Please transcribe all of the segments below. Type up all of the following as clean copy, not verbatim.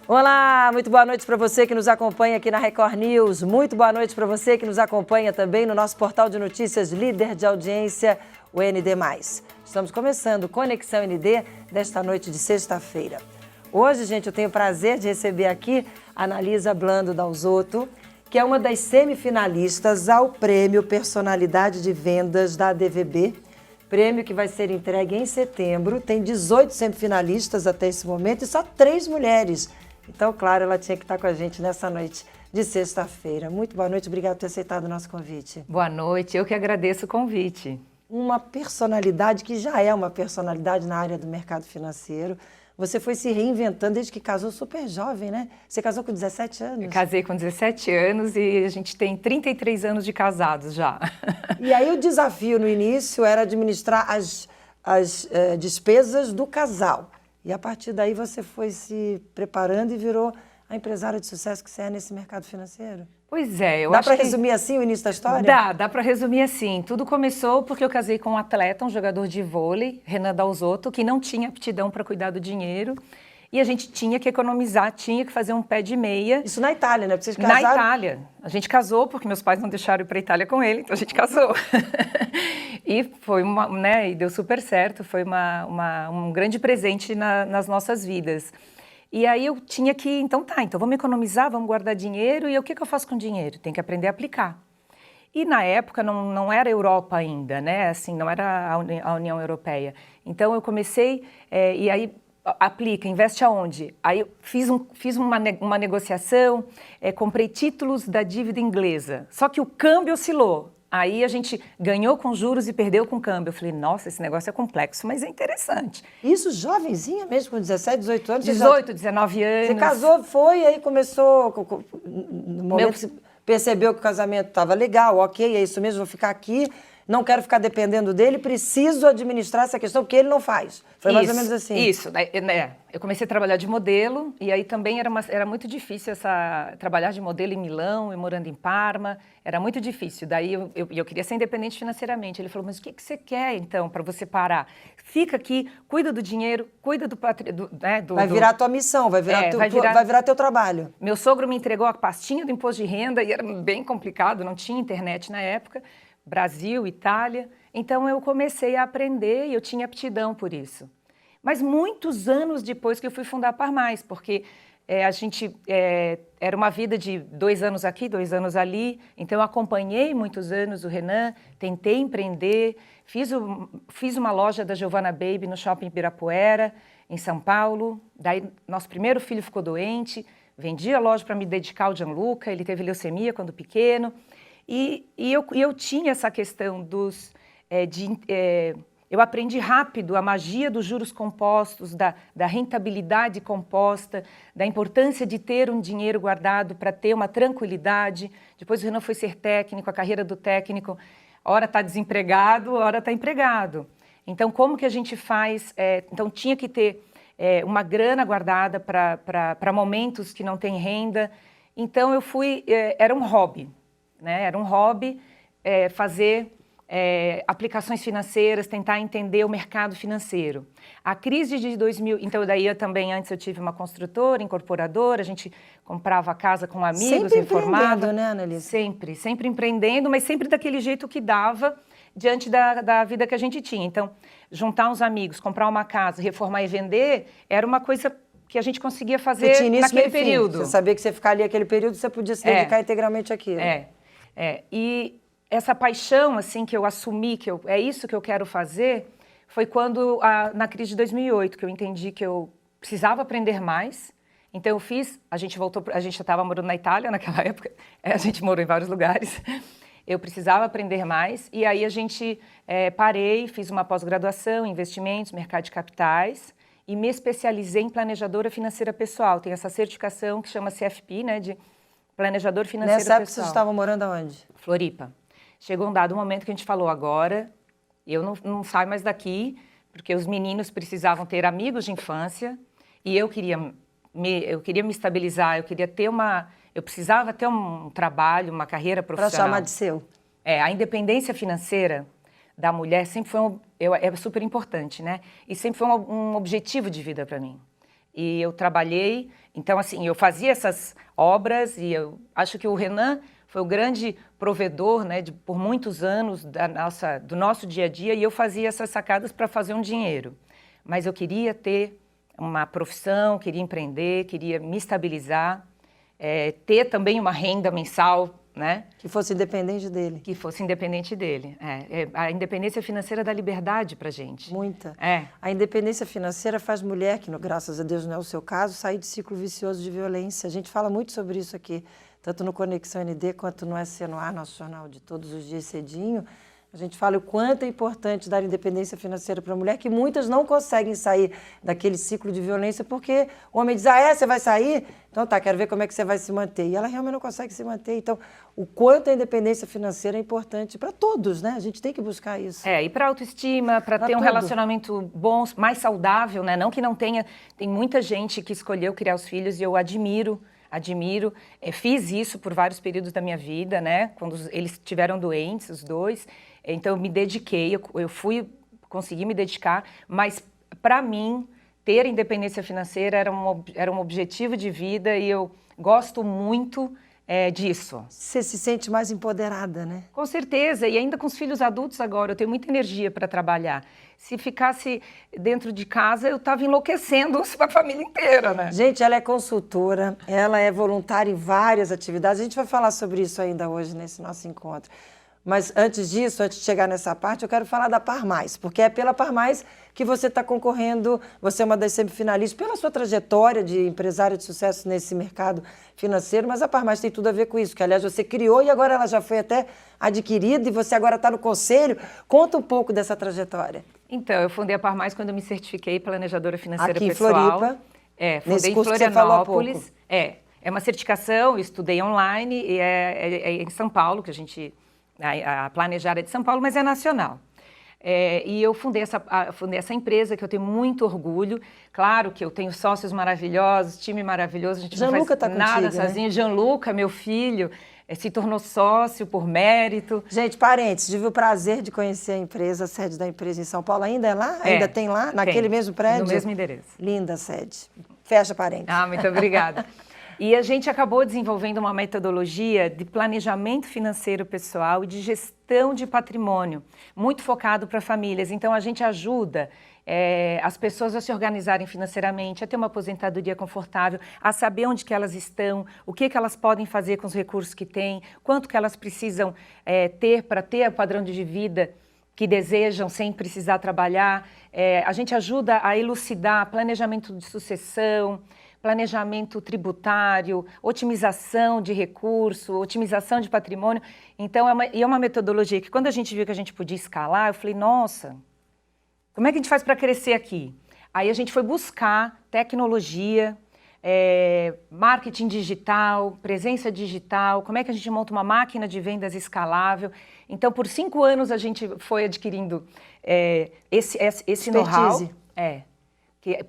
Olá, muito boa noite para você que nos acompanha aqui na Record News. Muito boa noite para você que nos acompanha também no nosso portal de notícias líder de audiência, o ND+. Estamos começando Conexão ND desta noite de sexta-feira. Hoje, gente, eu tenho o prazer de receber aqui a Analisa Blando Dalzotto, que é uma das semifinalistas ao Prêmio Personalidade de Vendas da ADVB, prêmio que vai ser entregue em setembro. Tem 18 semifinalistas até esse momento e só 3 mulheres. Então, claro, ela tinha que estar com a gente nessa noite de sexta-feira. Muito boa noite, obrigada por ter aceitado o nosso convite. Boa noite, eu que agradeço o convite. Uma personalidade que já é uma personalidade na área do mercado financeiro. Você foi se reinventando desde que casou super jovem, né? Você casou com 17 anos? Eu casei com 17 anos e a gente tem 33 anos de casados já. E aí o desafio no início era administrar as despesas do casal. E a partir daí você foi se preparando e virou a empresária de sucesso que você é nesse mercado financeiro? Pois é, eu Dá acho para que... resumir assim o início da história? Dá para resumir assim. Tudo começou porque eu casei com um atleta, um jogador de vôlei, Renan Dalzotto, que não tinha aptidão para cuidar do dinheiro. E a gente tinha que economizar, tinha que fazer um pé de meia. Isso na Itália, né? Porque vocês casaram... Na Itália. A gente casou porque meus pais não deixaram ir para a Itália com ele, então a gente casou. E foi e deu super certo, foi um grande presente nas nossas vidas. E aí eu tinha que, então vamos economizar, vamos guardar dinheiro, e o que eu faço com o dinheiro? Tem que aprender a aplicar. E na época não era a Europa ainda, né? Assim, não era a União Europeia. Então eu comecei, e aí aplica, investe aonde? Aí eu fiz uma negociação, comprei títulos da dívida inglesa, só que o câmbio oscilou. Aí a gente ganhou com juros e perdeu com câmbio. Eu falei, nossa, esse negócio é complexo, mas é interessante. Isso jovenzinha mesmo, com 17, 18 anos? 18, 19 anos. Você casou, foi, e aí começou, no momento que você percebeu que o casamento estava legal, ok, é isso mesmo, vou ficar aqui, não quero ficar dependendo dele, preciso administrar essa questão, porque ele não faz. Foi mais ou menos assim. Isso, né? Eu comecei a trabalhar de modelo, e aí também era muito difícil trabalhar de modelo em Milão e morando em Parma, era muito difícil. Daí eu queria ser independente financeiramente. Ele falou, mas o que você quer, então, para você parar? Fica aqui, cuida do dinheiro, cuida do patrimônio. Vai virar a tua missão, vai virar teu trabalho. Meu sogro me entregou a pastinha do imposto de renda, e era bem complicado, não tinha internet na época. Brasil, Itália. Então eu comecei a aprender e eu tinha aptidão por isso. Mas muitos anos depois que eu fui fundar a Par Mais, porque era uma vida de 2 anos aqui, 2 anos ali. Então eu acompanhei muitos anos o Renan, tentei empreender, fiz uma loja da Giovanna Baby no Shopping Ibirapuera, em São Paulo. Daí nosso primeiro filho ficou doente, vendi a loja para me dedicar ao Gianluca, ele teve leucemia quando pequeno. E eu tinha essa questão eu aprendi rápido a magia dos juros compostos, da rentabilidade composta, da importância de ter um dinheiro guardado para ter uma tranquilidade. Depois o Renan foi ser técnico, a carreira do técnico, hora está desempregado, hora está empregado. Então, como que a gente faz? Então, tinha que ter uma grana guardada para momentos que não tem renda. Então, era um hobby. Né? Era um hobby fazer aplicações financeiras, tentar entender o mercado financeiro. A crise de 2000... Então, daí antes eu tive uma construtora, incorporadora, a gente comprava casa com amigos, reformava. Né, Analisa? Sempre empreendendo, mas sempre daquele jeito que dava diante da vida que a gente tinha. Então, juntar uns amigos, comprar uma casa, reformar e vender, era uma coisa que a gente conseguia fazer naquele período. Você sabia que você ficar ali aquele período, você podia se dedicar integralmente àquilo. E essa paixão assim que eu assumi, é isso que eu quero fazer, foi quando, na crise de 2008, que eu entendi que eu precisava aprender mais. Então a gente já estava morando na Itália naquela época, a gente morou em vários lugares. Eu precisava aprender mais, e aí parei, fiz uma pós-graduação em investimentos, mercado de capitais, e me especializei em planejadora financeira pessoal. Tem essa certificação que chama CFP, né, de planejador financeiro pessoal. Nessa época vocês estavam morando aonde? Floripa. Chegou um dado momento que a gente falou, agora eu não saio mais daqui, porque os meninos precisavam ter amigos de infância, e eu queria me estabilizar, eu precisava ter um trabalho, uma carreira profissional. Para chamar de seu. A independência financeira da mulher sempre foi é super importante, né? E sempre foi um objetivo de vida para mim. e eu trabalhei. Então, assim, eu fazia essas obras e eu acho que o Renan foi o grande provedor, né, por muitos anos do nosso dia a dia, e eu fazia essas sacadas para fazer um dinheiro. Mas eu queria ter uma profissão, queria empreender, queria me estabilizar, ter também uma renda mensal, né? Que fosse independente dele. Que fosse independente dele. A independência financeira dá liberdade pra gente. Muita. A independência financeira faz mulher, que graças a Deus não é o seu caso, sair de ciclo vicioso de violência. A gente fala muito sobre isso aqui, tanto no Conexão ND quanto no SC no Ar, nosso jornal de todos os dias cedinho. A gente fala o quanto é importante dar independência financeira para a mulher, que muitas não conseguem sair daquele ciclo de violência, porque o homem diz, você vai sair? Então tá, quero ver como é que você vai se manter. E ela realmente não consegue se manter. Então, o quanto a independência financeira é importante para todos, né? A gente tem que buscar isso. E para autoestima, para ter um relacionamento bom, mais saudável, né? Não que não tenha. Tem muita gente que escolheu criar os filhos e eu admiro. Fiz isso por vários períodos da minha vida, né? Quando eles estiveram doentes, os dois. Então, eu me dediquei, consegui me dedicar, mas, para mim, ter independência financeira era um objetivo de vida e eu gosto muito disso. Você se sente mais empoderada, né? Com certeza, e ainda com os filhos adultos agora, eu tenho muita energia para trabalhar. Se ficasse dentro de casa, eu estava enlouquecendo a família inteira, né? Gente, ela é consultora, ela é voluntária em várias atividades. A gente vai falar sobre isso ainda hoje nesse nosso encontro. Mas antes disso, antes de chegar nessa parte, eu quero falar da Par Mais, porque é pela Par Mais que você está concorrendo, você é uma das semifinalistas, pela sua trajetória de empresária de sucesso nesse mercado financeiro, mas a Par Mais tem tudo a ver com isso, que aliás você criou e agora ela já foi até adquirida e você agora está no conselho. Conta um pouco dessa trajetória. Então, eu fundei a Par Mais quando eu me certifiquei planejadora financeira aqui pessoal. Aqui em Floripa. Fundei em Florianópolis. É uma certificação, eu estudei online e é em São Paulo, que a Planejar é de São Paulo, mas é nacional. E eu fundei essa empresa, que eu tenho muito orgulho. Claro que eu tenho sócios maravilhosos, time maravilhoso, a gente não faz nada sozinho. Gianluca, meu filho, se tornou sócio por mérito. Gente, parênteses, tive o prazer de conhecer a empresa, a sede da empresa em São Paulo. Ainda é lá? Ainda tem lá? Naquele mesmo prédio? No mesmo endereço. Linda a sede. Fecha parênteses. Muito obrigada. E a gente acabou desenvolvendo uma metodologia de planejamento financeiro pessoal e de gestão de patrimônio, muito focado para famílias. Então, a gente ajuda as pessoas a se organizarem financeiramente, a ter uma aposentadoria confortável, a saber onde que elas estão, o que elas podem fazer com os recursos que têm, quanto que elas precisam ter para ter o padrão de vida que desejam sem precisar trabalhar. A gente ajuda a elucidar planejamento de sucessão, planejamento tributário, otimização de recurso, otimização de patrimônio. Então, é uma metodologia que, quando a gente viu que a gente podia escalar, eu falei, nossa, como é que a gente faz para crescer aqui? Aí a gente foi buscar tecnologia, marketing digital, presença digital, como é que a gente monta uma máquina de vendas escalável. Então, por 5 anos, a gente foi adquirindo esse know-how.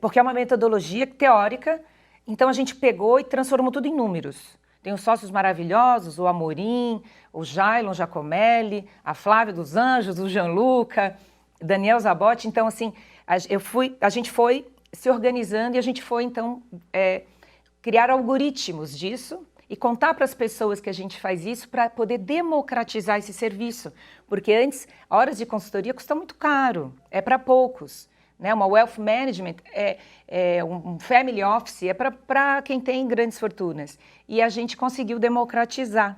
Porque é uma metodologia teórica. Então, a gente pegou e transformou tudo em números. Tem os sócios maravilhosos, o Amorim, o Jailon Giacomelli, a Flávia dos Anjos, o Gianluca, Daniel Zabotti. Então, assim, a gente foi se organizando e a gente foi, então, criar algoritmos disso e contar para as pessoas que a gente faz isso para poder democratizar esse serviço. Porque antes, horas de consultoria custa muito caro, é para poucos. Né? Uma wealth management, um family office, é para quem tem grandes fortunas. E a gente conseguiu democratizar.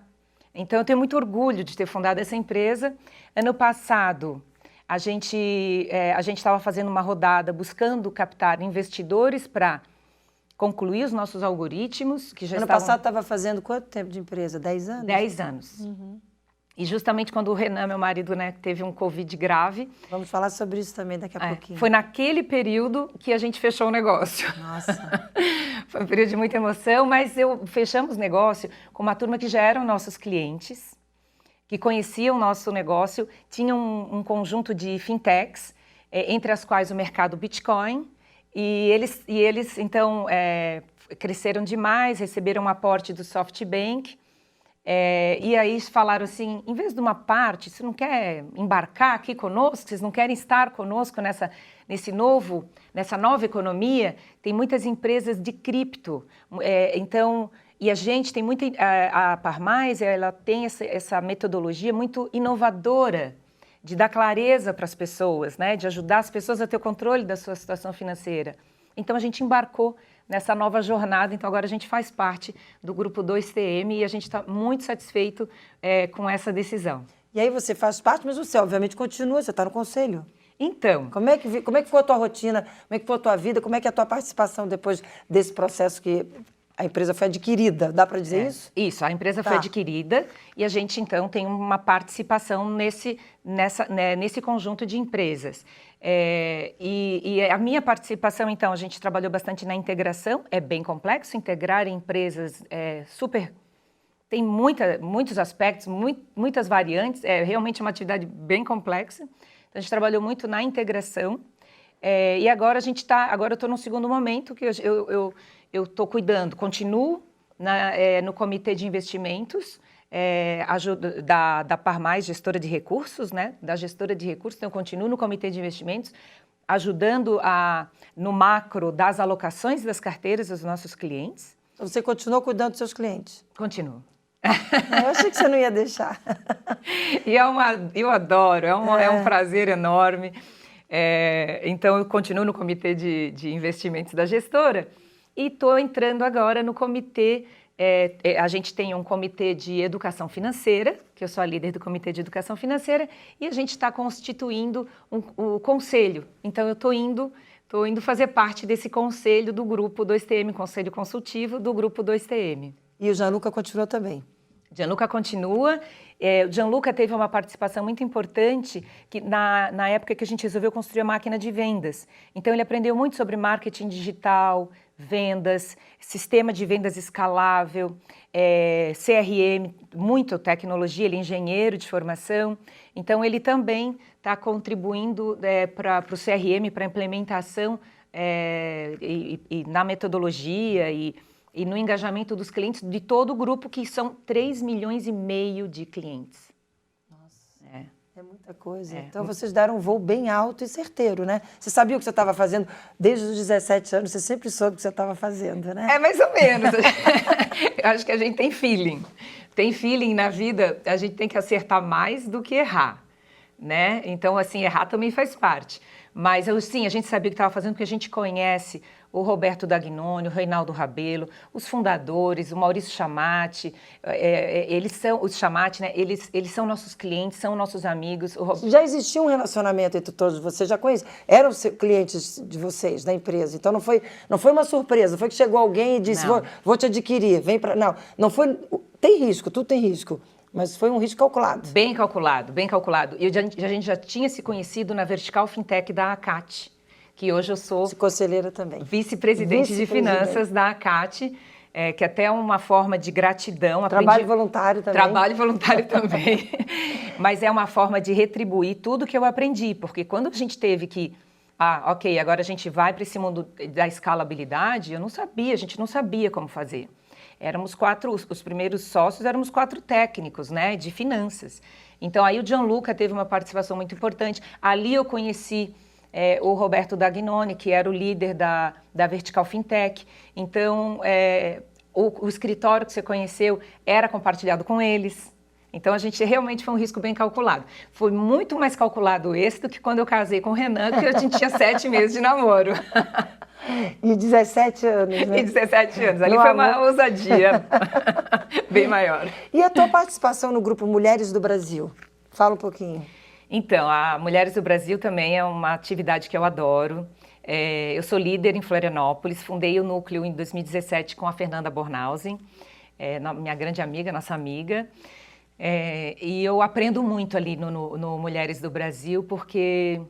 Então, eu tenho muito orgulho de ter fundado essa empresa. Ano passado, a gente estava fazendo uma rodada buscando captar investidores para concluir os nossos algoritmos. Que já ano passado estava fazendo quanto tempo de empresa? 10 anos? 10 anos. Uhum. E justamente quando o Renan, meu marido, né, teve um Covid grave... Vamos falar sobre isso também daqui a pouquinho. Foi naquele período que a gente fechou o negócio. Nossa! Foi um período de muita emoção, mas fechamos o negócio com uma turma que já eram nossos clientes, que conheciam o nosso negócio, tinham um conjunto de fintechs, entre as quais o mercado Bitcoin, e eles então, cresceram demais, receberam um aporte do SoftBank, E aí falaram assim, em vez de uma parte, você não quer embarcar aqui conosco? Vocês não querem estar conosco nessa nova economia? Tem muitas empresas de cripto, e a gente tem muita... A Par Mais, ela tem essa metodologia muito inovadora de dar clareza para as pessoas, né? De ajudar as pessoas a ter o controle da sua situação financeira. Então, a gente embarcou nessa nova jornada, então agora a gente faz parte do Grupo 2TM e a gente está muito satisfeito com essa decisão. E aí você faz parte, mas você obviamente continua, você está no conselho. Então... Como é que foi a tua rotina, como é que foi a tua vida, como é que é a tua participação depois desse processo que a empresa foi adquirida, dá para dizer isso? Isso, a empresa foi adquirida e a gente então tem uma participação nesse conjunto de empresas. E a minha participação, então, a gente trabalhou bastante na integração, é bem complexo, integrar empresas tem muitos aspectos, muitas variantes, é realmente uma atividade bem complexa. Então, a gente trabalhou muito na integração e agora agora eu estou num segundo momento que eu estou cuidando, continuo no comitê de investimentos, da Par Mais, gestora de recursos, né? Da gestora de recursos, então eu continuo no comitê de investimentos, ajudando no macro das alocações das carteiras dos nossos clientes. Você continuou cuidando dos seus clientes? Continuo. Eu achei que você não ia deixar. E eu adoro, é um prazer enorme. Então, eu continuo no comitê de investimentos da gestora e estou entrando agora no comitê. A gente tem um comitê de educação financeira, que eu sou a líder do comitê de educação financeira, e a gente está constituindo o conselho. Então, eu estou indo fazer parte desse conselho do Grupo 2TM, conselho consultivo do Grupo 2TM. E o Gianluca continua também? Gianluca continua. O Gianluca teve uma participação muito importante que na época que a gente resolveu construir a máquina de vendas. Então, ele aprendeu muito sobre marketing digital, vendas, sistema de vendas escalável, CRM, muito tecnologia, ele é engenheiro de formação. Então, ele também está contribuindo para o CRM, para a implementação e na metodologia e no engajamento dos clientes de todo o grupo, que são 3,5 milhões de clientes. Nossa, é muita coisa. Então, vocês deram um voo bem alto e certeiro, né? Você sabia o que você estava fazendo desde os 17 anos, você sempre soube o que você estava fazendo, né? Mais ou menos. Eu acho que a gente tem feeling. Tem feeling na vida, a gente tem que acertar mais do que errar, né? Então, assim, errar também faz parte. Mas, sim, a gente sabia o que estava fazendo porque a gente conhece o Roberto Dagnoni, o Reinaldo Rabelo, os fundadores, o Maurício Chamati, eles são, os Chamati, né? Eles são nossos clientes, são nossos amigos. Já existia um relacionamento entre todos vocês, já conhece? Eram clientes de vocês, da empresa, então não foi uma surpresa, foi que chegou alguém e disse, vou te adquirir, vem para... Não foi... Tem risco, tudo tem risco. Mas foi um risco calculado. Bem calculado, bem calculado. E a gente já tinha se conhecido na Vertical Fintech da ACAT, que hoje eu sou... Conselheira também. Vice-presidente de finanças da ACAT, que até é uma forma de gratidão. Trabalho voluntário também. Trabalho voluntário também. Mas é uma forma de retribuir tudo que eu aprendi, porque quando a gente teve que... ok, agora a gente vai para esse mundo da escalabilidade, a gente não sabia como fazer. Éramos 4, os primeiros sócios éramos 4 técnicos, né, de finanças. Então, aí o Gianluca teve uma participação muito importante. Ali eu conheci o Roberto Dagnoni, que era o líder da Vertical Fintech. Então, o escritório que você conheceu era compartilhado com eles. Então, a gente realmente foi um risco bem calculado. Foi muito mais calculado esse do que quando eu casei com o Renan, que a gente tinha 7 meses de namoro. E 17 anos, né? E 17 anos. Ali foi uma ousadia bem maior. E a tua participação no Grupo Mulheres do Brasil? Fala um pouquinho. Então, a Mulheres do Brasil também é uma atividade que eu adoro. Eu sou líder em Florianópolis, fundei o núcleo em 2017 com a Fernanda Bornhausen, minha grande amiga, nossa amiga. E eu aprendo muito ali no Mulheres do Brasil, porque...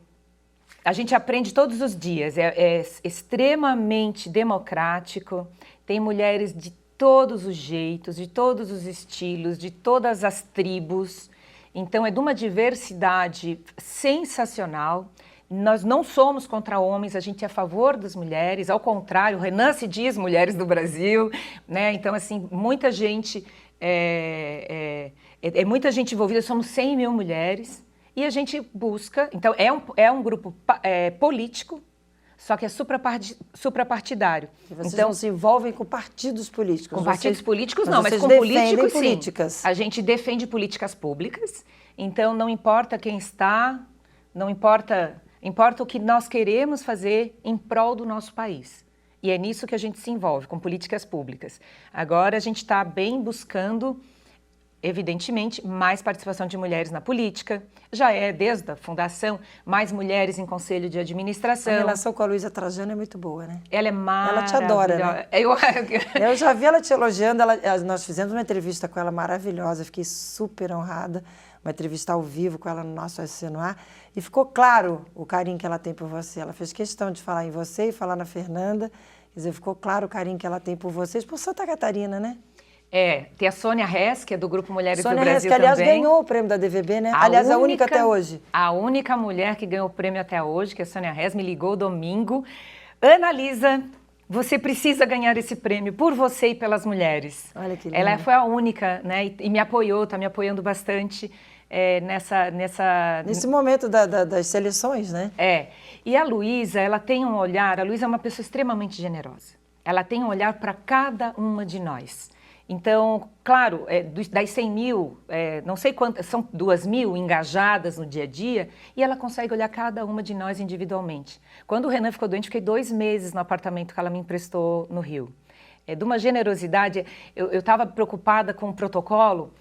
A gente aprende todos os dias, é extremamente democrático, tem mulheres de todos os jeitos, de todos os estilos, de todas as tribos, então é de uma diversidade sensacional. Nós não somos contra homens, a gente é a favor das mulheres, ao contrário, o Renan se diz Mulheres do Brasil, né? Então, assim, muita gente é muita gente envolvida, somos 100 mil mulheres, e a gente busca, então é um grupo político, só que é suprapartidário. E vocês não se envolvem com partidos políticos? Com partidos políticos mas não, mas com políticos sim. A gente defende políticas públicas, então não importa quem está, não importa o que nós queremos fazer em prol do nosso país. E é nisso que a gente se envolve, com políticas públicas. Agora a gente está bem buscando, evidentemente, mais participação de mulheres na política. Já desde a fundação, mais mulheres em conselho de administração. A relação com a Luísa Trajano é muito boa, né? Ela é maravilhosa. Ela te adora, né? Eu já vi ela te elogiando. Nós fizemos uma entrevista com ela maravilhosa, fiquei super honrada. Uma entrevista ao vivo com ela no nosso SC no Ar. E ficou claro o carinho que ela tem por você. Ela fez questão de falar em você e falar na Fernanda. Quer dizer, ficou claro o carinho que ela tem por vocês, por Santa Catarina, né? Tem a Sônia Hess, que é do Grupo Mulheres do Brasil também. Sônia Hess, que aliás ganhou o prêmio da DVB, né? Aliás, a única até hoje. A única mulher que ganhou o prêmio até hoje, que é a Sônia Hess, me ligou domingo. Ana-Lisa, você precisa ganhar esse prêmio por você e pelas mulheres. Olha que lindo. Ela foi a única, né? E me apoiou, está me apoiando bastante nesse momento das seleções, né? E a Luísa, ela tem um olhar, a Luísa é uma pessoa extremamente generosa. Ela tem um olhar para cada uma de nós. Então, claro, das 100 mil, não sei quantas, são 2 mil engajadas no dia a dia, e ela consegue olhar cada uma de nós individualmente. Quando o Renan ficou doente, fiquei 2 meses no apartamento que ela me emprestou no Rio. De uma generosidade, eu estava preocupada com o protocolo.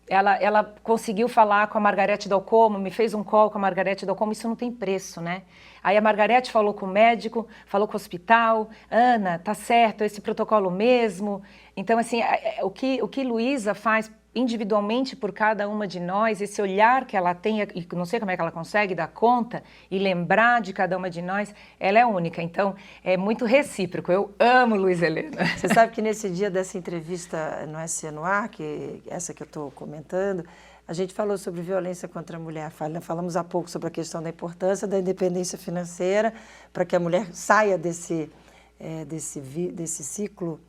Ela conseguiu falar com a Margarete Dalcomo, me fez um call com a Margarete Dalcomo, isso não tem preço, né? Aí a Margarete falou com o médico, falou com o hospital, Ana, tá certo, esse protocolo mesmo. Então, assim, o que Luísa faz individualmente por cada uma de nós, esse olhar que ela tem, e não sei como é que ela consegue dar conta e lembrar de cada uma de nós, ela é única. Então, é muito recíproco. Eu amo Luísa Helena. Você sabe que nesse dia dessa entrevista no SC no Ar, essa que eu estou comentando, a gente falou sobre violência contra a mulher. Falamos há pouco sobre a questão da importância da independência financeira para que a mulher saia desse ciclo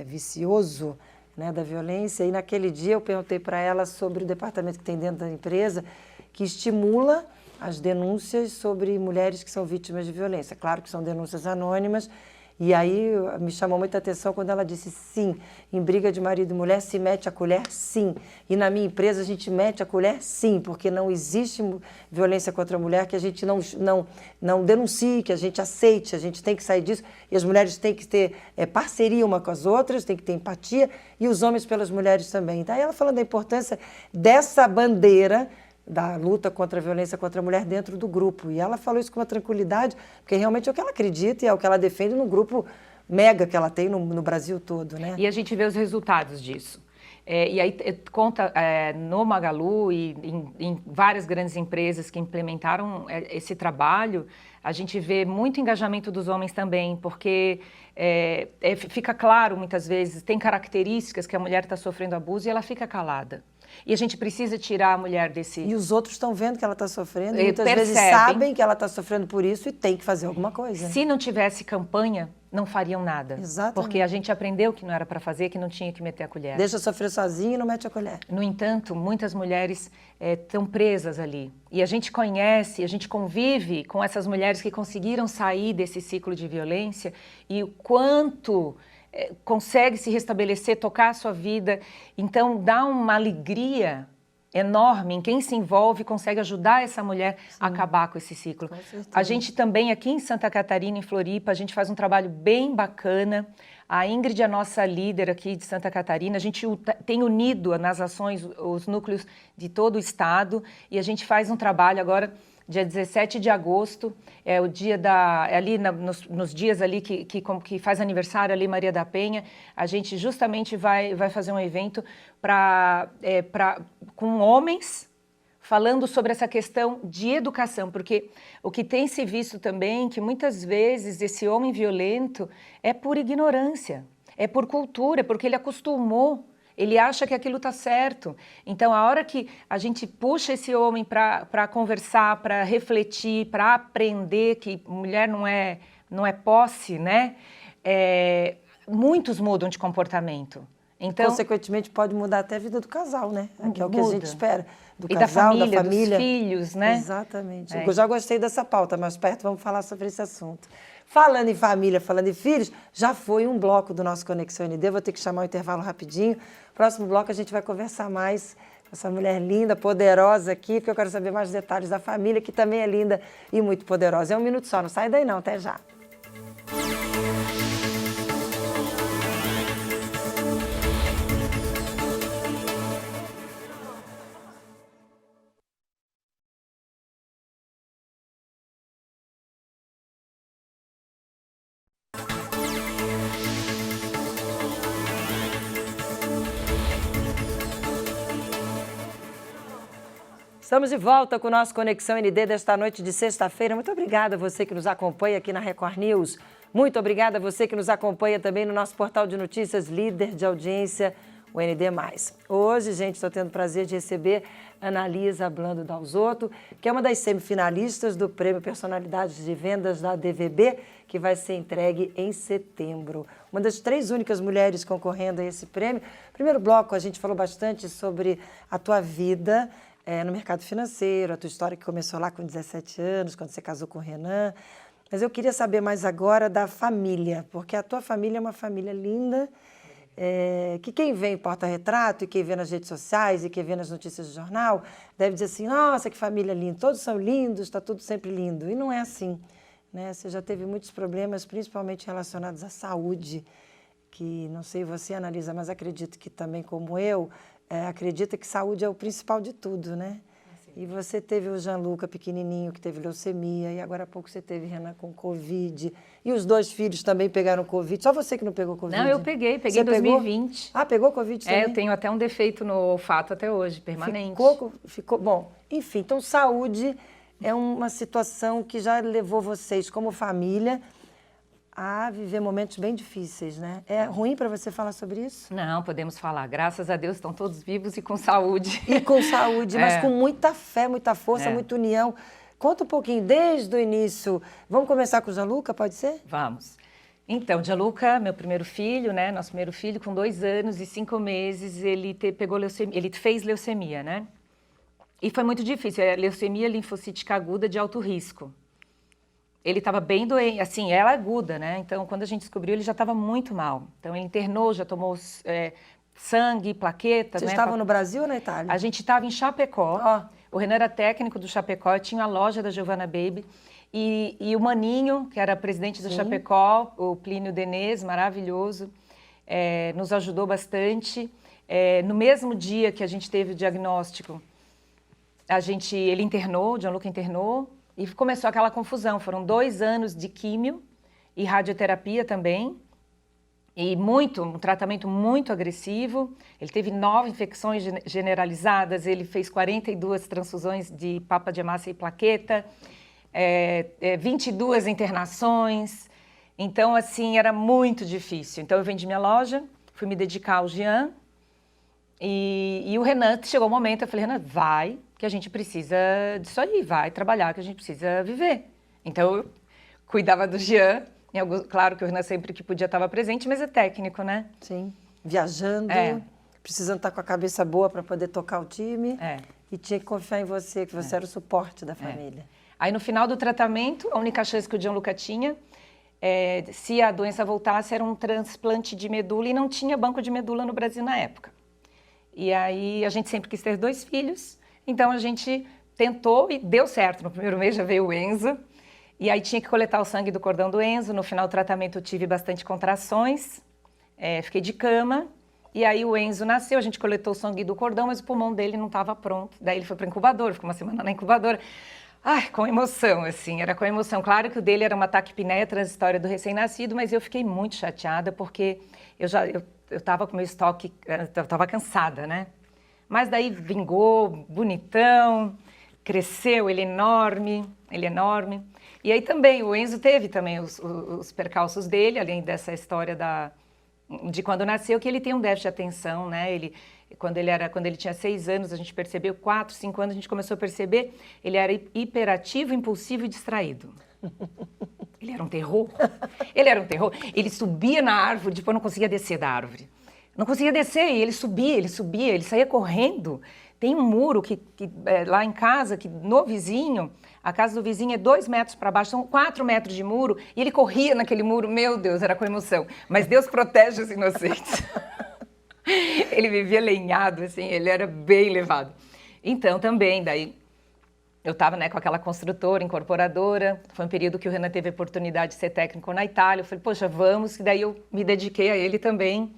vicioso, né, da violência. E naquele dia eu perguntei para ela sobre o departamento que tem dentro da empresa que estimula as denúncias sobre mulheres que são vítimas de violência. Claro que são denúncias anônimas. E aí me chamou muita atenção quando ela disse sim, em briga de marido e mulher se mete a colher, sim. E na minha empresa a gente mete a colher, sim, porque não existe violência contra a mulher que a gente não denuncie, que a gente aceite, a gente tem que sair disso. E as mulheres têm que ter parceria uma com as outras, tem que ter empatia, e os homens pelas mulheres também. Então, aí ela falando da importância dessa bandeira da luta contra a violência contra a mulher dentro do grupo. E ela falou isso com uma tranquilidade, porque realmente é o que ela acredita e é o que ela defende no grupo mega que ela tem no Brasil todo, né? E a gente vê os resultados disso. E aí conta no Magalu e em várias grandes empresas que implementaram esse trabalho, a gente vê muito engajamento dos homens também, porque fica claro muitas vezes, tem características que a mulher está sofrendo abuso e ela fica calada. E a gente precisa tirar a mulher desse... E os outros estão vendo que ela está sofrendo, e muitas vezes sabem que ela está sofrendo por isso e tem que fazer alguma coisa. Se não tivesse campanha, não fariam nada. Exatamente. Porque a gente aprendeu que não era para fazer, que não tinha que meter a colher. Deixa sofrer sozinha e não mete a colher. No entanto, muitas mulheres estão presas ali. E a gente conhece, a gente convive com essas mulheres que conseguiram sair desse ciclo de violência e o quanto... consegue se restabelecer, tocar a sua vida, então dá uma alegria enorme em quem se envolve e consegue ajudar essa mulher a acabar com esse ciclo. Com certeza. A gente também aqui em Santa Catarina, em Floripa, a gente faz um trabalho bem bacana. A Ingrid é a nossa líder aqui de Santa Catarina, a gente tem unido nas ações os núcleos de todo o estado e a gente faz um trabalho agora. Dia 17 de agosto, é o dia ali nos dias ali que faz aniversário ali Maria da Penha, a gente justamente vai fazer um evento com homens falando sobre essa questão de educação, porque o que tem se visto também que muitas vezes esse homem violento é por ignorância, é por cultura, é porque ele acostumou. Ele acha que aquilo está certo. Então, a hora que a gente puxa esse homem para conversar, para refletir, para aprender que mulher não é posse, né? Muitos mudam de comportamento. Então, consequentemente, pode mudar até a vida do casal, né? Que é o que a gente espera. Do e casal, da família, dos filhos, né? Exatamente. Eu já gostei dessa pauta, mais perto vamos falar sobre esse assunto. Falando em família, falando em filhos, já foi um bloco do nosso Conexão ND, vou ter que chamar o intervalo rapidinho. Próximo bloco a gente vai conversar mais com essa mulher linda, poderosa aqui, porque eu quero saber mais detalhes da família, que também é linda e muito poderosa. É um minuto só, não sai daí não, até já. Estamos de volta com o nosso Conexão ND desta noite de sexta-feira. Muito obrigada a você que nos acompanha aqui na Record News. Muito obrigada a você que nos acompanha também no nosso portal de notícias, líder de audiência, o ND+. Hoje, gente, estou tendo o prazer de receber Analisa Blando Dalzotto, que é uma das semifinalistas do Prêmio Personalidades de Vendas da DVB, que vai ser entregue em setembro. Uma das 3 únicas mulheres concorrendo a esse prêmio. Primeiro bloco, a gente falou bastante sobre a tua vida no mercado financeiro, a tua história que começou lá com 17 anos, quando você casou com o Renan. Mas eu queria saber mais agora da família, porque a tua família é uma família linda, que quem vê em porta-retrato e quem vê nas redes sociais e quem vê nas notícias do jornal deve dizer assim, nossa, que família linda, todos são lindos, está tudo sempre lindo. E não é assim, né? Você já teve muitos problemas, principalmente relacionados à saúde, que não sei você analisa, mas acredito que também como eu, acredita que saúde é o principal de tudo, né? E você teve o Gianluca pequenininho, que teve leucemia, e agora há pouco você teve Renan com Covid, e os 2 filhos também pegaram Covid. Só você que não pegou Covid? Não, eu peguei Você em 2020. Pegou? Ah, pegou Covid também? Eu tenho até um defeito no olfato até hoje, permanente. Ficou, bom, enfim, então saúde é uma situação que já levou vocês como família a viver momentos bem difíceis, né? É ruim para você falar sobre isso? Não, podemos falar. Graças a Deus estão todos vivos e com saúde. E com saúde, mas com muita fé, muita força, muita união. Conta um pouquinho, desde o início. Vamos começar com o Gianluca, pode ser? Vamos. Então, Gianluca, meu primeiro filho, né? Nosso primeiro filho, com 2 anos e 5 meses, ele pegou leucemia, ele fez leucemia, né? E foi muito difícil. É leucemia linfocítica aguda de alto risco. Ele estava bem doente, assim, ela aguda, né? Então, quando a gente descobriu, ele já estava muito mal. Então, ele internou, já tomou sangue, plaquetas, Vocês né? estavam no Brasil ou na Itália? A gente estava em Chapecó. O Renan era técnico do Chapecó, tinha a loja da Giovanna Baby. E o Maninho, que era presidente do Chapecó, o Plínio Denez, maravilhoso, nos ajudou bastante. No mesmo dia que a gente teve o diagnóstico, ele internou, o Gianluca internou, e começou aquela confusão. Foram 2 anos de químio e radioterapia também, e um tratamento muito agressivo. Ele teve 9 infecções generalizadas, ele fez 42 transfusões de papa de hemácia e plaqueta, 22 internações. Então, assim, era muito difícil. Então, eu vendi minha loja, fui me dedicar ao Jean, e o Renan, chegou o momento, eu falei, Renan, vai, que a gente precisa disso aí, vai trabalhar, que a gente precisa viver. Então, eu cuidava do Jean, claro que o Renan sempre que podia estava presente, mas é técnico, né? Sim, viajando, precisando estar com a cabeça boa para poder tocar o time, e tinha que confiar em você, que você era o suporte da família. Aí, no final do tratamento, a única chance que o Gianluca tinha, se a doença voltasse, era um transplante de medula, e não tinha banco de medula no Brasil na época. E aí, a gente sempre quis ter 2 filhos, então a gente tentou e deu certo. No primeiro mês já veio o Enzo, e aí tinha que coletar o sangue do cordão do Enzo. No final do tratamento eu tive bastante contrações, fiquei de cama, e aí o Enzo nasceu, a gente coletou o sangue do cordão, mas o pulmão dele não estava pronto. Daí ele foi para a incubadora, ficou uma semana na incubadora. Ai, com emoção, assim, era com emoção. Claro que o dele era uma taquipneia transitória do recém-nascido, mas eu fiquei muito chateada, porque eu estava com meu estoque, eu estava cansada, né? Mas daí vingou, bonitão, cresceu, ele é enorme. E aí também, o Enzo teve também os percalços dele, além dessa história de quando nasceu, que ele tem um déficit de atenção, né? Quando ele tinha 6 anos, a gente percebeu, 4, 5 anos, a gente começou a perceber, ele era hiperativo, impulsivo e distraído. Ele era um terror. Ele subia na árvore, depois não conseguia descer da árvore. Não conseguia descer, e ele subia, ele saía correndo. Tem um muro lá em casa, que no vizinho, a casa do vizinho é 2 metros para baixo, são 4 metros de muro, e ele corria naquele muro, meu Deus, era com emoção. Mas Deus protege os inocentes. Ele vivia lenhado, assim, ele era bem levado. Então, também, daí, eu estava, né, com aquela construtora, incorporadora, foi um período que o Renan teve a oportunidade de ser técnico na Itália, eu falei, poxa, vamos, e daí eu me dediquei a ele também,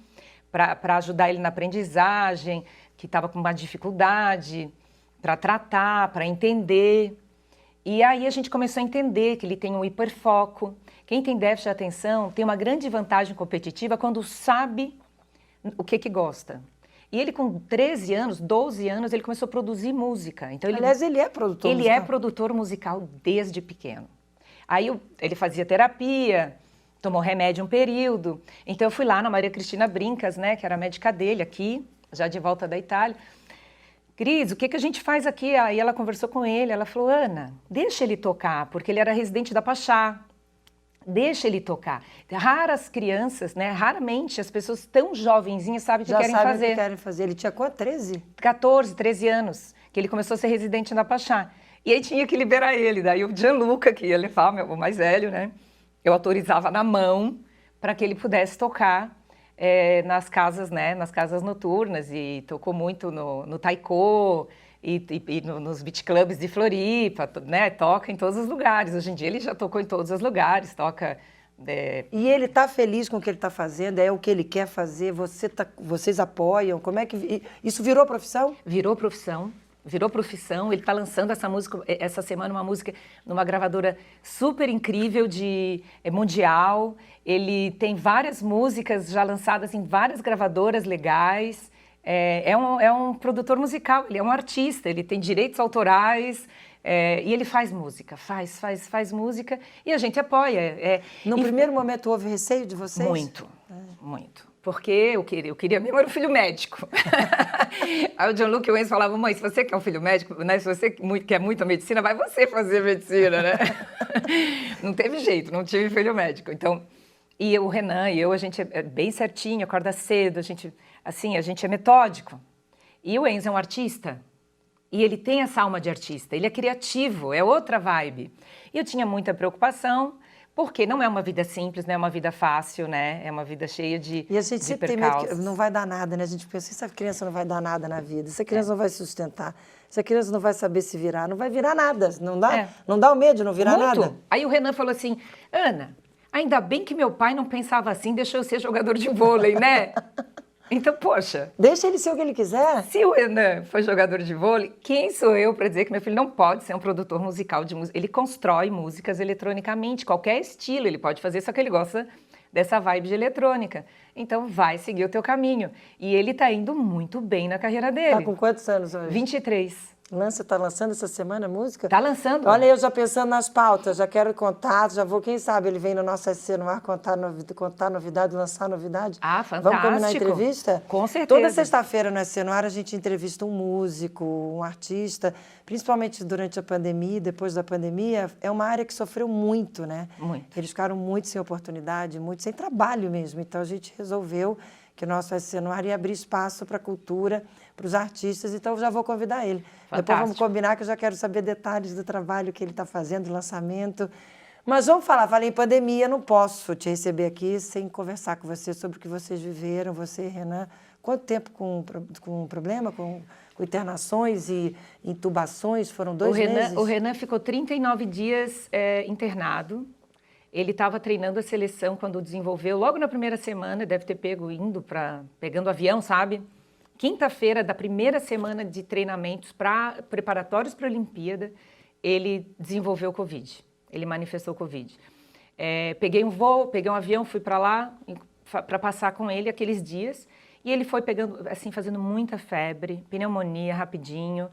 para ajudar ele na aprendizagem, que estava com uma dificuldade, para tratar, para entender. E aí a gente começou a entender que ele tem um hiperfoco. Quem tem déficit de atenção tem uma grande vantagem competitiva quando sabe o que gosta. E ele com 13 anos, 12 anos, ele começou a produzir música. Então, Aliás, ele é produtor musical. Ele é produtor musical desde pequeno. Aí ele fazia terapia, tomou remédio um período. Então eu fui lá na Maria Cristina Brincas, né, que era a médica dele aqui, já de volta da Itália. Cris, o que a gente faz aqui? Aí ela conversou com ele, ela falou, Ana, deixa ele tocar, porque ele era residente da Pachá. Deixa ele tocar. Raras crianças, né? Raramente as pessoas tão jovenzinhas sabem o que querem fazer. Já sabem o que querem fazer. Ele tinha quanto? 13? 14, 13 anos, que ele começou a ser residente da Pachá. E aí tinha que liberar ele. Daí o Gianluca, que ia levar, o mais velho, né? Eu autorizava na mão para que ele pudesse tocar nas casas, né? Nas casas noturnas. E tocou muito no taiko e nos beach clubs de Floripa, né? Toca em todos os lugares. Hoje em dia ele já tocou em todos os lugares, toca... E ele está feliz com o que ele está fazendo? É o que ele quer fazer? Vocês apoiam? Como é que... Isso virou profissão? Virou profissão. Virou profissão. Ele está lançando essa música, essa semana, uma música numa gravadora super incrível mundial. Ele tem várias músicas já lançadas em várias gravadoras legais. É um produtor musical, ele é um artista, ele tem direitos autorais e ele faz música, faz música e a gente apoia. No primeiro momento houve receio de vocês? Muito, muito. Porque eu queria mesmo era um filho médico. Aí o Gianluca e o Enzo falavam, mãe, se você quer um filho médico, né, se você quer muito a medicina, vai você fazer medicina, né? Não teve jeito, não tive filho médico. Então, e o Renan e eu, a gente é bem certinho, acorda cedo, a gente é metódico. E o Enzo é um artista, e ele tem essa alma de artista, ele é criativo, é outra vibe. E eu tinha muita preocupação, porque não é uma vida simples, não é uma vida fácil, né? É uma vida cheia de E a gente sempre tem medo que não vai dar nada, né? A gente pensa, essa criança não vai dar nada na vida, essa criança não vai se sustentar, essa criança não vai saber se virar, não vai virar nada, não dá o medo de não virar nada? Aí o Renan falou assim, Ana, ainda bem que meu pai não pensava assim, deixou eu ser jogador de vôlei, né? Então, poxa... Deixa ele ser o que ele quiser. Se o Renan foi jogador de vôlei, quem sou eu para dizer que meu filho não pode ser um produtor musical de música? Ele constrói músicas eletronicamente, qualquer estilo ele pode fazer, só que ele gosta dessa vibe de eletrônica. Então, vai seguir o teu caminho. E ele está indo muito bem na carreira dele. Tá com quantos anos hoje? 23. Você está lançando essa semana a música? Está lançando. Olha, eu já pensando nas pautas, já quero contato, já vou, quem sabe, ele vem no nosso SC no ar contar novidade, lançar novidade. Ah, fantástico. Vamos combinar a entrevista? Com certeza. Toda sexta-feira no SC no ar a gente entrevista um músico, um artista, principalmente durante a pandemia, depois da pandemia, é uma área que sofreu muito, né? Muito. Eles ficaram muito sem oportunidade, muito sem trabalho mesmo, então a gente resolveu que o nosso SC no ar ia abrir espaço para a cultura, para os artistas, então eu já vou convidar ele. Fantástico. Depois vamos combinar, que eu já quero saber detalhes do trabalho que ele está fazendo, do lançamento. Mas vamos falar, falei em pandemia, não posso te receber aqui sem conversar com você sobre o que vocês viveram, você, Renan. Quanto tempo com problema, com internações e intubações? Foram 2 meses? O Renan ficou 39 dias internado. Ele estava treinando a seleção quando desenvolveu, logo na primeira semana, deve ter pegando avião, sabe? Quinta-feira da primeira semana de treinamentos preparatórios para a Olimpíada, ele desenvolveu Covid, ele manifestou Covid. Peguei um voo, peguei um avião, fui para lá para passar com ele aqueles dias, e ele foi pegando, assim, fazendo muita febre, pneumonia rapidinho.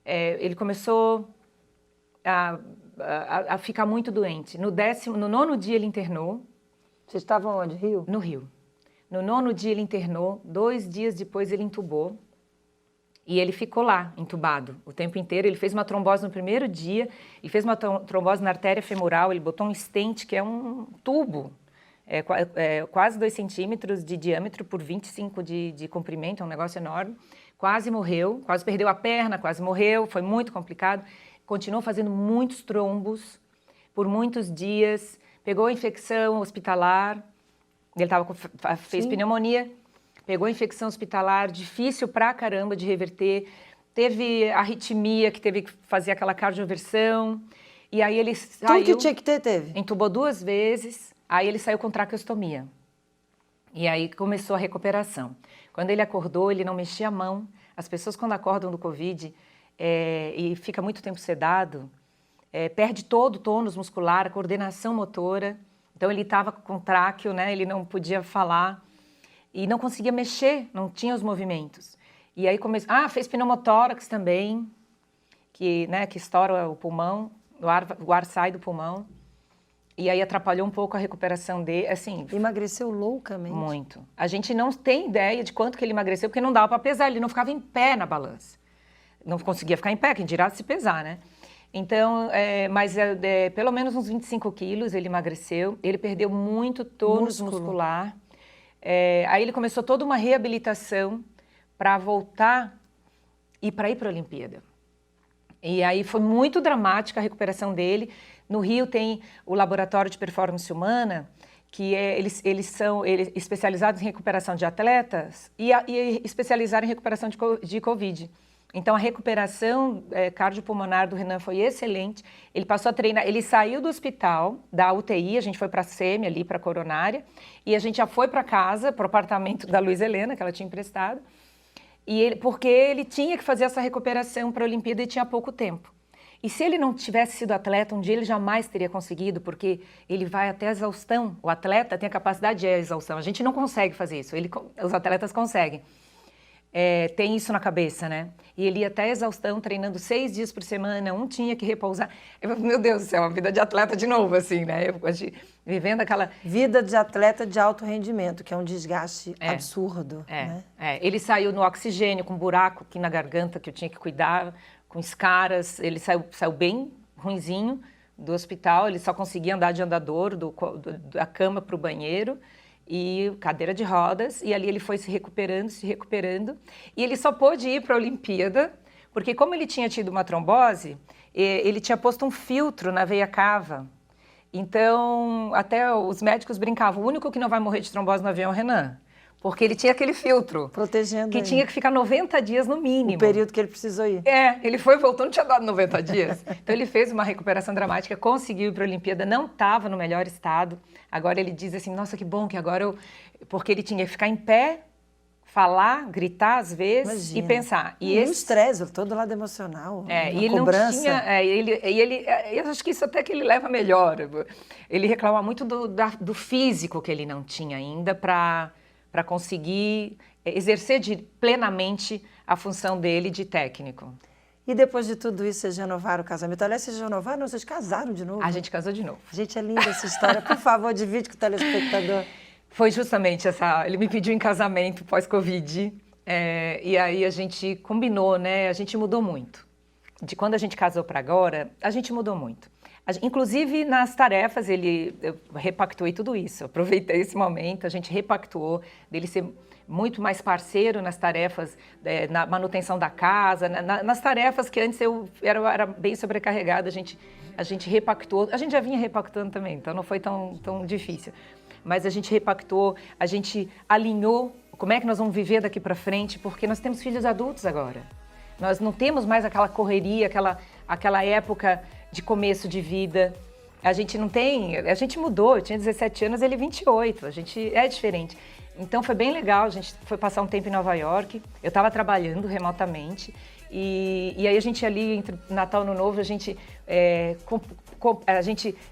Ele começou a ficar muito doente. No 9º dia ele internou. Vocês estavam onde? Rio? No Rio. No 9º dia ele internou, 2 dias depois ele entubou e ele ficou lá, entubado, o tempo inteiro. Ele fez uma trombose no primeiro dia, ele fez uma trombose na artéria femoral, ele botou um stent, que é um tubo, quase 2 centímetros de diâmetro por 25 de comprimento, é um negócio enorme. Quase morreu, quase perdeu a perna, quase morreu, foi muito complicado. Continuou fazendo muitos trombos por muitos dias, pegou infecção hospitalar, ele fez pneumonia, pegou infecção hospitalar, difícil pra caramba de reverter, teve arritmia, que teve que fazer aquela cardioversão, e aí ele saiu... Tudo que tinha que ter, teve? Entubou 2 vezes, aí ele saiu com traqueostomia. E aí começou a recuperação. Quando ele acordou, ele não mexia a mão. As pessoas, quando acordam do Covid e fica muito tempo sedado, perde todo o tônus muscular, a coordenação motora. Então, ele estava com tráqueo, né? Ele não podia falar e não conseguia mexer, não tinha os movimentos. E aí fez pneumotórax também, que estoura o pulmão, o ar sai do pulmão. E aí atrapalhou um pouco a recuperação dele, assim... Emagreceu loucamente? Muito. A gente não tem ideia de quanto que ele emagreceu, porque não dava para pesar, ele não ficava em pé na balança. Não conseguia ficar em pé, quem dirá se pesar, né? Então, pelo menos uns 25 quilos ele emagreceu, ele perdeu muito tônus muscular. Aí ele começou toda uma reabilitação para voltar e para ir para a Olimpíada. E aí foi muito dramática a recuperação dele. No Rio tem o Laboratório de Performance Humana, que eles são especializados em recuperação de atletas e especializados em recuperação de Covid. Então, a recuperação cardiopulmonar do Renan foi excelente. Ele passou a treinar, ele saiu do hospital, da UTI, a gente foi para a SEMI, ali para a coronária, e a gente já foi para casa, para o apartamento da Luiz Helena, que ela tinha emprestado, porque ele tinha que fazer essa recuperação para a Olimpíada e tinha pouco tempo. E se ele não tivesse sido atleta, um dia ele jamais teria conseguido, porque ele vai até a exaustão. O atleta tem a capacidade de exaustão. A gente não consegue fazer isso, os atletas conseguem. Tem isso na cabeça, né? E ele ia até a exaustão, treinando 6 dias por semana, um tinha que repousar. Meu Deus do céu, uma vida de atleta de novo, assim, né? Vivendo aquela... Vida de atleta de alto rendimento, que é um desgaste absurdo, né? Ele saiu no oxigênio, com um buraco aqui na garganta que eu tinha que cuidar, com escaras. Ele saiu bem ruinzinho do hospital, ele só conseguia andar de andador, da cama para o banheiro, e cadeira de rodas, e ali ele foi se recuperando, e ele só pôde ir para a Olimpíada, porque como ele tinha tido uma trombose, ele tinha posto um filtro na veia cava, então até os médicos brincavam, o único que não vai morrer de trombose no avião é o Renan, porque ele tinha aquele filtro. Protegendo que ele. Tinha que ficar 90 dias no mínimo. O período que ele precisou ir. Ele foi, voltou, não tinha dado 90 dias. Então ele fez uma recuperação dramática, conseguiu ir para a Olimpíada, não estava no melhor estado. Agora ele diz assim, nossa, que bom que agora porque ele tinha que ficar em pé, falar, gritar às vezes. Imagina. E pensar. E o estresse, todo lado emocional, e ele cobrança. Não tinha, eu acho que isso até que ele leva melhor. Ele reclama muito do físico que ele não tinha ainda para conseguir exercer plenamente a função dele de técnico. E depois de tudo isso, vocês renovaram o casamento? Aliás, vocês renovaram ou vocês casaram de novo? A gente casou de novo. Gente, é linda essa história. Por favor, divide com o telespectador. Foi justamente ele me pediu em casamento pós-Covid, e aí a gente combinou, né? A gente mudou muito. De quando a gente casou para agora, a gente mudou muito. Inclusive nas tarefas, eu repactuei tudo isso, aproveitei esse momento, a gente repactuou dele ser muito mais parceiro nas tarefas, na manutenção da casa, nas tarefas que antes eu era bem sobrecarregada, a gente repactuou, a gente já vinha repactuando também, então não foi tão difícil, mas a gente repactuou, a gente alinhou como é que nós vamos viver daqui para frente, porque nós temos filhos adultos agora, nós não temos mais aquela correria, aquela época de começo de vida, a gente mudou, eu tinha 17 anos, ele 28, a gente é diferente. Então foi bem legal, a gente foi passar um tempo em Nova York, eu estava trabalhando remotamente, e aí a gente ali, entre Natal e Ano Novo, a gente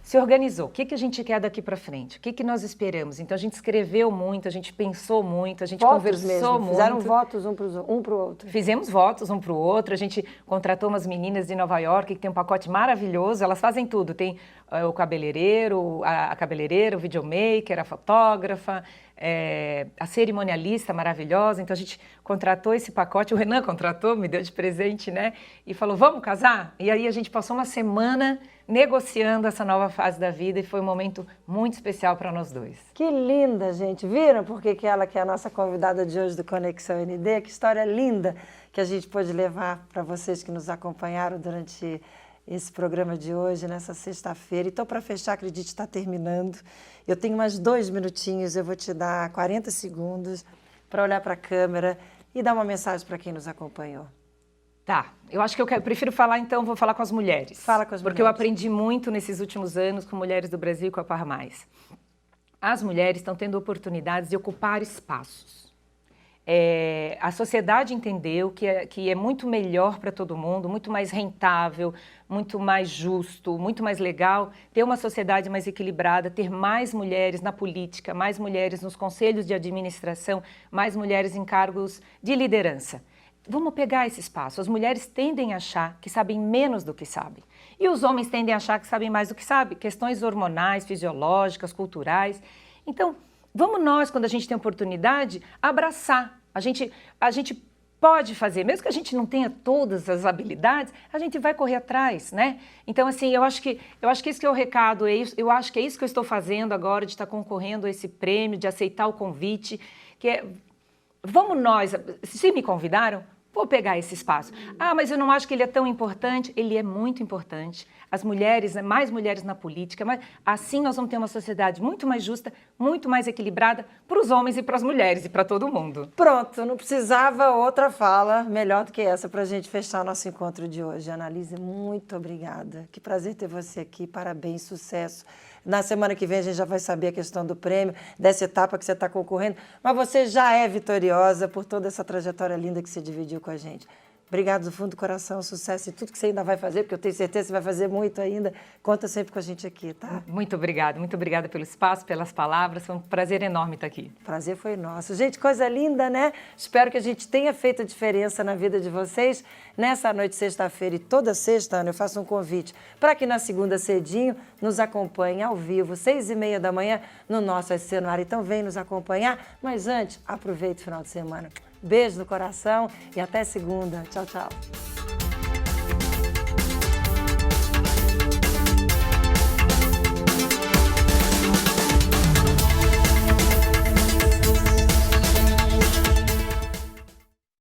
se organizou. O que a gente quer daqui para frente? O que nós esperamos? Então a gente escreveu muito, a gente pensou muito, a gente conversou muito. Fizeram votos um para o outro? Fizemos votos um para o outro, a gente contratou umas meninas de Nova York que tem um pacote maravilhoso, elas fazem tudo, tem o cabeleireiro, a cabeleireira, o videomaker, a fotógrafa, a cerimonialista maravilhosa, então a gente contratou esse pacote, o Renan contratou, me deu de presente, né? E falou, vamos casar? E aí a gente passou uma semana semana negociando essa nova fase da vida e foi um momento muito especial para nós dois. Que linda, gente. Viram por que ela que é a nossa convidada de hoje do Conexão ND? Que história linda que a gente pôde levar para vocês que nos acompanharam durante esse programa de hoje, nessa sexta-feira. Então, para fechar, acredite, está terminando. Eu tenho mais 2 minutinhos, eu vou te dar 40 segundos para olhar para a câmera e dar uma mensagem para quem nos acompanhou. Tá, eu acho que eu prefiro falar, então, vou falar com as mulheres. Fala com as mulheres. Porque eu aprendi muito nesses últimos anos com Mulheres do Brasil e com a Par Mais. As mulheres estão tendo oportunidades de ocupar espaços. A sociedade entendeu que é muito melhor para todo mundo, muito mais rentável, muito mais justo, muito mais legal ter uma sociedade mais equilibrada, ter mais mulheres na política, mais mulheres nos conselhos de administração, mais mulheres em cargos de liderança. Vamos pegar esse espaço. As mulheres tendem a achar que sabem menos do que sabem. E os homens tendem a achar que sabem mais do que sabem. Questões hormonais, fisiológicas, culturais. Então, vamos nós, quando a gente tem oportunidade, abraçar. A gente pode fazer, mesmo que a gente não tenha todas as habilidades, a gente vai correr atrás, né? Então, assim, eu acho que esse que é o recado, eu acho que é isso que eu estou fazendo agora, de estar concorrendo a esse prêmio, de aceitar o convite, que é, vamos nós, se me convidaram, vou pegar esse espaço. Ah, mas eu não acho que ele é tão importante. Ele é muito importante. As mulheres, mais mulheres na política, mas assim nós vamos ter uma sociedade muito mais justa, muito mais equilibrada para os homens e para as mulheres e para todo mundo. Pronto, não precisava outra fala melhor do que essa para a gente fechar o nosso encontro de hoje. Annalise, muito obrigada. Que prazer ter você aqui. Parabéns, sucesso. Na semana que vem a gente já vai saber a questão do prêmio, dessa etapa que você está concorrendo, mas você já é vitoriosa por toda essa trajetória linda que você dividiu com a gente. Obrigado do fundo do coração, sucesso em tudo que você ainda vai fazer, porque eu tenho certeza que você vai fazer muito ainda. Conta sempre com a gente aqui, tá? Muito obrigada pelo espaço, pelas palavras, foi um prazer enorme estar aqui. Prazer foi nosso. Gente, coisa linda, né? Espero que a gente tenha feito a diferença na vida de vocês. Nessa noite, sexta-feira e toda sexta, Ana, eu faço um convite para que na segunda cedinho nos acompanhe ao vivo, 6h30 da manhã, no nosso SC no Ar. Então vem nos acompanhar, mas antes, aproveite o final de semana. Beijo no coração e até segunda. Tchau, tchau.